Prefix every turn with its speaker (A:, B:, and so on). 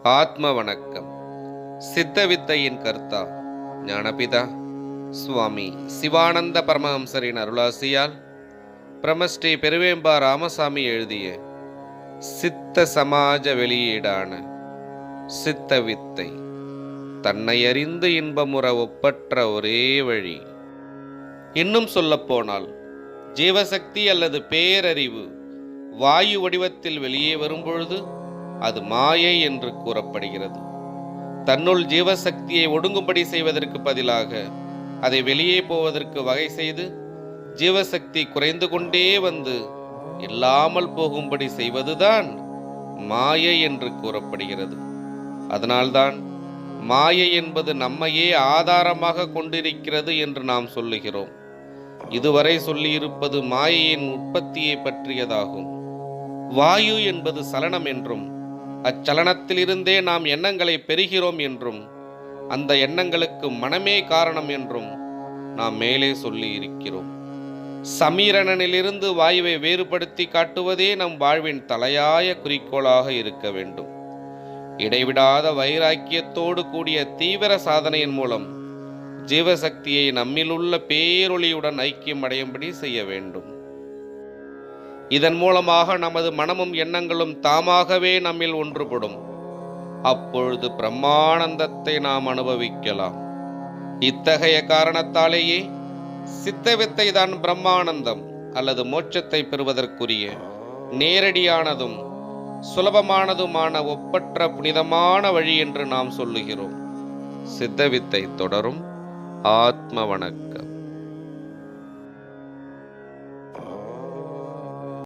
A: ஆத்ம வணக்கம். சித்த வித்தையின் கர்த்தா ஞானபிதா சுவாமி சிவானந்த பரமஹம்சரின் அருளாசியால் பிரமஸ்ரீ பெருவேம்பா ராமசாமி எழுதிய சித்த சமாஜ வெளியீடான சித்த வித்தை, தன்னை அறிந்து இன்பமுற ஒப்பற்ற ஒரே வழி. இன்னும் சொல்லப்போனால், ஜீவசக்தி அல்லது பேரறிவு வாயு வடிவத்தில் வெளியே வரும்பொழுது அது மாயை என்று கூறப்படுகிறது. தன்னுள் ஜீவசக்தியை ஒடுங்கும்படி செய்வதற்கு பதிலாக அதை வெளியே போவதற்கு வகை செய்து ஜீவசக்தி குறைந்து கொண்டே வந்து இல்லாமல் போகும்படி செய்வதுதான் மாயை என்று கூறப்படுகிறது. அதனால்தான் மாயை என்பது நம்மையே ஆதாரமாக கொண்டிருக்கிறது என்று நாம் சொல்லுகிறோம். இதுவரை சொல்லியிருப்பது மாயையின் உற்பத்தியை பற்றியதாகும். வாயு என்பது சலனம் என்றும், அச்சலனத்திலிருந்தே நாம் எண்ணங்களை பெறுகிறோம் என்றும், அந்த எண்ணங்களுக்கு மனமே காரணம் என்றும் நாம் மேலே சொல்லி இருக்கிறோம். சமீரணனிலிருந்து வாயுவை வேறுபடுத்தி காட்டுவதே நம் வாழ்வின் தலையாய குறிக்கோளாக இருக்க வேண்டும். இடைவிடாத வைராக்கியத்தோடு கூடிய தீவிர சாதனையின் மூலம் ஜீவசக்தியை நம்மிலுள்ள பேரொளியுடன் ஐக்கியம் அடையும்படி செய்ய வேண்டும். இதன் மூலமாக நமது மனமும் எண்ணங்களும் தாமாகவே நம்மில் ஒன்றுபடும். அப்பொழுது பிரம்மானந்தத்தை நாம் அனுபவிக்கலாம். இத்தகைய காரணத்தாலேயே சித்த வித்தை தான் பிரம்மானந்தம் அல்லது மோட்சத்தை பெறுவதற்குரிய நேரடியானதும் சுலபமானதுமான ஒப்பற்ற புனிதமான வழி என்று நாம் சொல்லுகிறோம். சித்த வித்தை தொடரும். ஆத்ம வணக்கம்.